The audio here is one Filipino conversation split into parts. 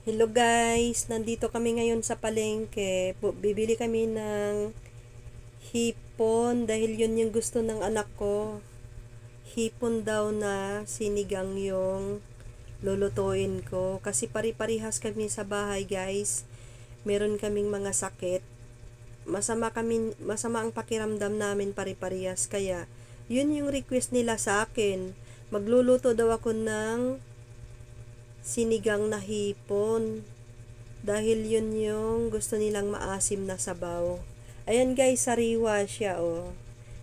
Hello guys, nandito kami ngayon sa palengke. Bibili kami ng hipon dahil yun yung gusto ng anak ko. Hipon daw na sinigang yung lulutuin ko. Kasi pari-parihas kami sa bahay guys. Meron kaming mga sakit. Masama ang pakiramdam namin pari-parihas. Kaya yun yung request nila sa akin. Magluluto daw ako ng sinigang na hipon. Dahil yun yung gusto nilang maasim na sabaw. Ayan guys, sariwa siya oh.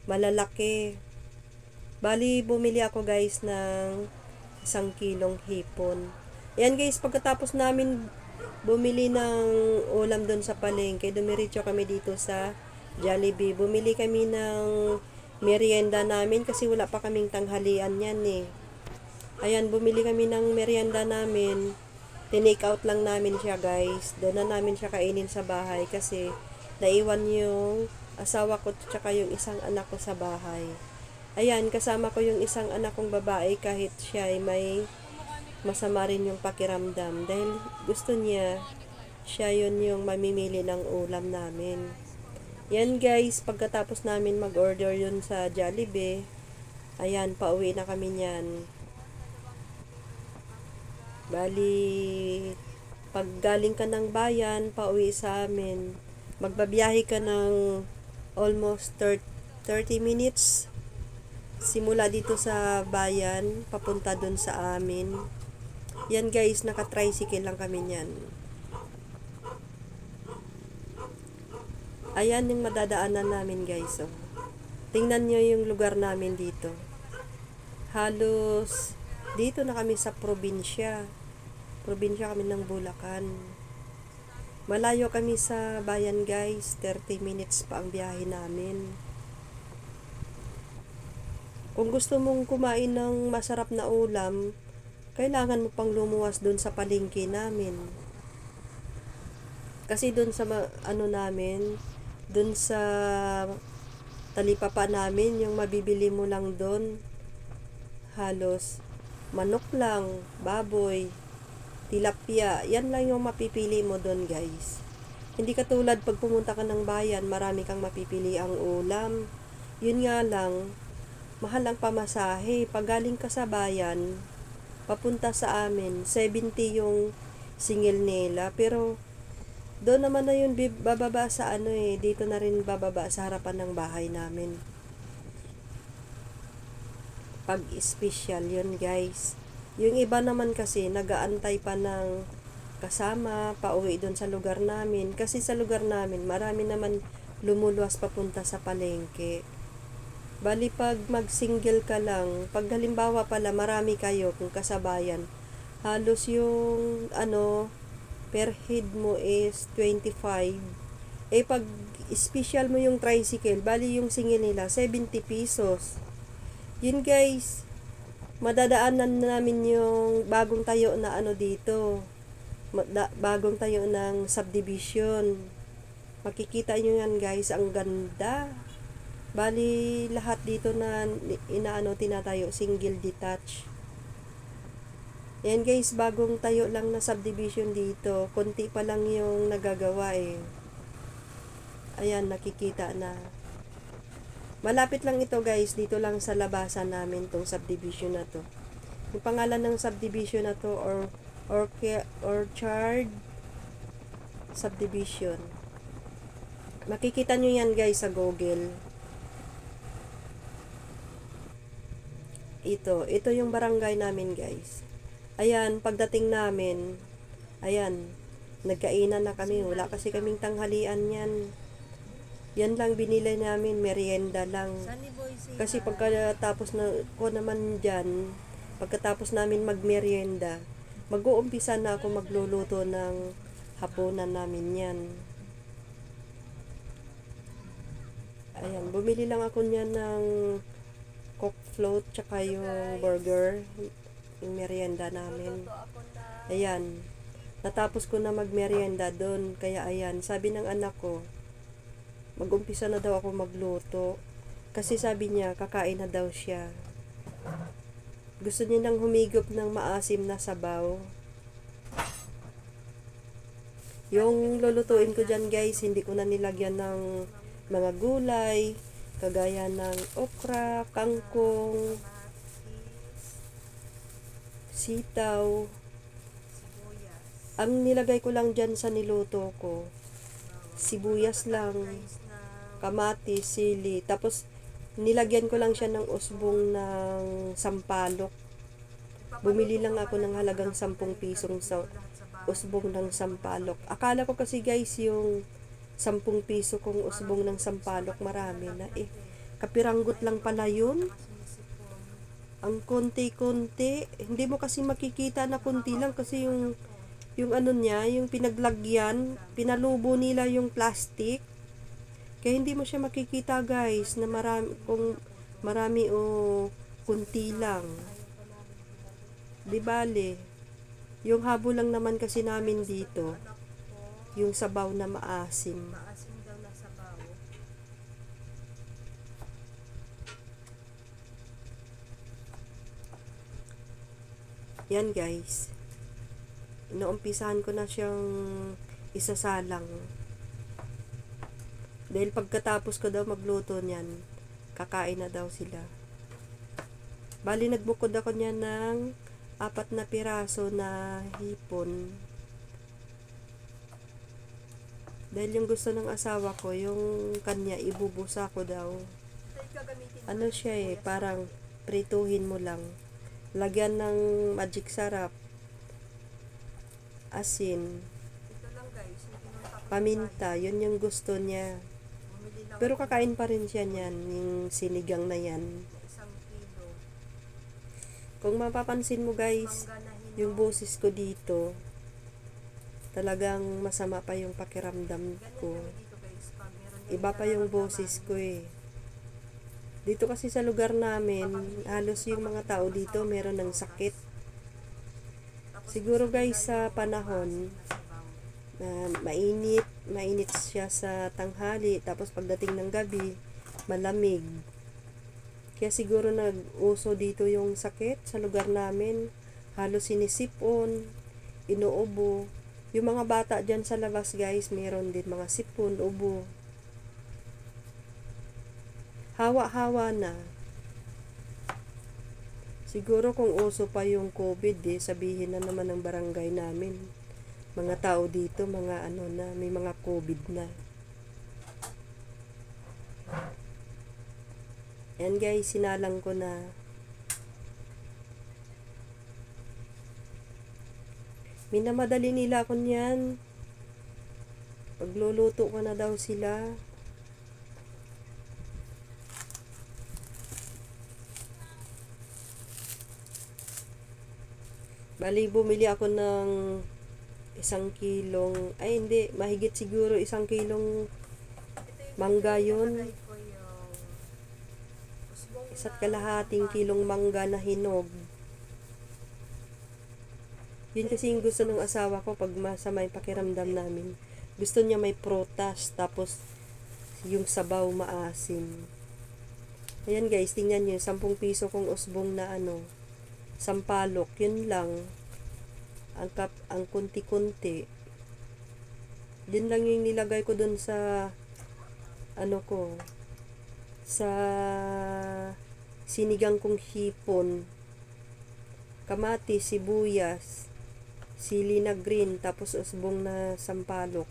Malalaki. Bali, bumili ako guys ng 1 kilong hipon. Ayan guys, pagkatapos namin bumili ng ulam doon sa palengke, dumiretso kami dito sa Jollibee. Bumili kami ng merienda namin kasi wala pa kaming tanghalian yan eh. Ayan, bumili kami ng merienda namin. Tinake out lang namin siya guys. Doon na namin siya kainin sa bahay kasi naiwan yung asawa ko tsaka yung isang anak ko sa bahay. Ayan, kasama ko yung isang anak kong babae kahit siya ay may masama rin yung pakiramdam. Dahil gusto niya, siya yun yung mamimili ng ulam namin. Yan guys, pagkatapos namin mag-order yun sa Jollibee, ayan, pauwi na kami niyan. Bali, pag galing ka ng bayan, pauwi sa amin, magbabiyahe ka ng almost 30 minutes. Simula dito sa bayan, papunta dun sa amin. Yan guys, naka-tricycle lang kami niyan. Ayan yung madadaanan namin guys. Oh. Tingnan nyo yung lugar namin dito. Halos dito na kami sa probinsya. Probinsya kami ng Bulacan. Malayo kami sa bayan guys. 30 minutes pa ang biyahe namin. Kung gusto mong kumain ng masarap na ulam, kailangan mo pang lumuwas dun sa palengke namin. Kasi dun sa namin, dun sa talipapa namin, yung mabibili mo lang dun, halos manok lang, baboy, tilapia, yan lang yung mapipili mo dun guys. Hindi katulad pag pumunta ka ng bayan, marami kang mapipili ang ulam. Yun nga lang, mahal ang pamasahe. Pag galing ka sa bayan, papunta sa amin, 70 yung singil nila. Pero, doon naman na yun bababa sa dito na rin bababa sa harapan ng bahay namin. Pag special yun guys. Yung iba naman kasi, nagaantay pa ng kasama, pauwi doon sa lugar namin. Kasi sa lugar namin, marami naman lumuluwas papunta sa palengke. Bali pag mag-single ka lang, pag halimbawa pala marami kayo kung kasabayan, halos yung per head mo is 25. Eh pag special mo yung tricycle, bali yung singil nila 70 pesos. Yun guys, madadaanan namin yung bagong tayo na dito. Bagong tayo ng subdivision. Makikita nyo yan guys, ang ganda. Bali, lahat dito na tinatayo, single detached. Yan guys, bagong tayo lang na subdivision dito. Konti pa lang yung nagagawa eh. Ayan, nakikita na. Malapit lang ito guys, dito lang sa labasan namin tong subdivision na to. Yung pangalan ng subdivision na to, Orchard Subdivision. Makikita nyo yan guys sa Google. Ito yung barangay namin guys. Ayan, pagdating namin, ayan, nagkainan na kami. Wala kasi kaming tanghalian yan. Yan lang binili namin, merienda lang. Kasi pagkatapos na ko naman dyan, pagkatapos namin magmerienda, mag-uumpisa na ako magluluto ng hapunan namin yan. Ayan, bumili lang ako niyan ng coke float tsaka yung burger, yung merienda namin. Ayan, natapos ko na magmerienda doon. Kaya ayan, sabi ng anak ko, mag-umpisa na daw ako magluto. Kasi sabi niya, kakain na daw siya. Gusto niya nang humigop ng maasim na sabaw. Yung lulutuin ko dyan guys, hindi ko na nilagyan ng mga gulay, kagaya ng okra, kangkong, sitaw. Ang nilagay ko lang dyan sa niluto ko, sibuyas lang, kamatis, sili. Tapos, nilagyan ko lang siya ng usbong ng sampalok. Bumili lang ako ng halagang 10 pisong sa usbong ng sampalok. Akala ko kasi guys, yung 10 piso kong usbong ng sampalok, marami na eh. Kapiranggot lang pala yun. Ang konti-konti. Hindi mo kasi makikita na konti lang kasi yung ano niya, yung pinaglagyan, pinalubo nila yung plastic. Kaya hindi mo siya makikita guys na marami, kung marami o kunti lang. Di bale, yung habol lang naman kasi namin dito, yung sabaw na maasim. Maasim daw na sabaw. Yan guys. Inuumpisahan ko na siyang isasalang. Dahil pagkatapos ko daw magluto niyan, kakain na daw sila. Bali, nagbukod ako niyan ng 4 na piraso na hipon. Dahil yung gusto ng asawa ko, yung kanya, ibubusa ko daw. Ano siya eh, parang prituhin mo lang. Lagyan ng magic sarap, asin, Ito lang guys, yung pinunta ko paminta, yun yung gusto niya. bumili lang Pero ako kakain pa rin siya niyan, yung sinigang na yan. ng 1 kilo. Kung mapapansin mo guys, Mangga na hinog. yung boses ko dito, talagang masama pa yung pakiramdam Ganyan ko. kami dito guys, pag meron kami Iba pa yung nararamdaman. boses ko eh. Dito kasi sa lugar namin, halos yung mga tao dito meron ng sakit. Tapos Siguro gusto guys nila sa yung panahon maasim na sabaw. na mainit siya sa tanghali, tapos pagdating ng gabi, malamig. Kaya siguro nag-uso dito yung sakit sa lugar namin. Halos sinisipon, inuubo. Yung mga bata dyan sa labas guys, meron din mga sipon, ubo. Hawa-hawa na. Siguro kung uso pa yung COVID sabihin na naman ng barangay namin. Mga tao dito, mga ano na, may mga COVID na. Ayan guys, sinalang ko na. Minamadali nila ako niyan. Pagluluto ko na daw sila. Bali, bumili ako ng 1 kilong, ay hindi, mahigit siguro 1 kilong mangga yun. Nilagay ko yung usbong 1.5 kilong mangga na hinog. Yun kasi yung gusto ng asawa ko pag masama yung pakiramdam namin. Gusto niya may prutas, tapos yung sabaw maasim. Ayan guys, tingnan nyo, 10 piso kong usbong na ano, sampalok, yun lang. Ang kunti-kunti. Yun lang yung nilagay ko dun sa ano ko, sa sinigang kong hipon, kamatis, sibuyas, sili na green, tapos usbong na sampalok.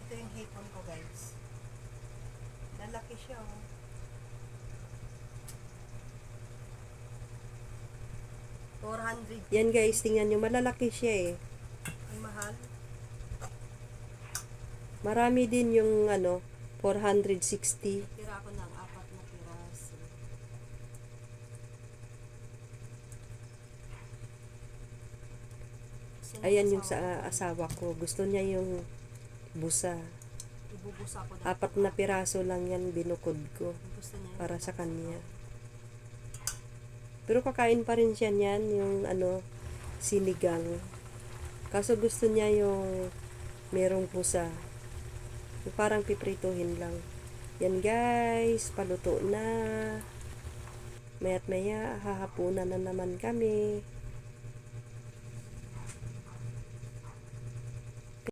Ito yung hipon ko guys. Lalaki siya oh. $400. Yan guys, tingnan nyo, malalaki siya eh. Ang mahal. Marami din yung ano, 460. Tira ako ng 4 na piraso. Ayan yung sa asawa ko. Gusto niya yung busa. Ibubusa ko 4 na piraso lang yan binukod ko Gusto niya yung para sa kanya. Pero kakain pa rin siya niyan, yung ano, sinigang. Kaso gusto niya yung merong pusa. Yung parang piprituhin lang. Yan guys, paluto na. Maya't maya, hahapunan na naman kami.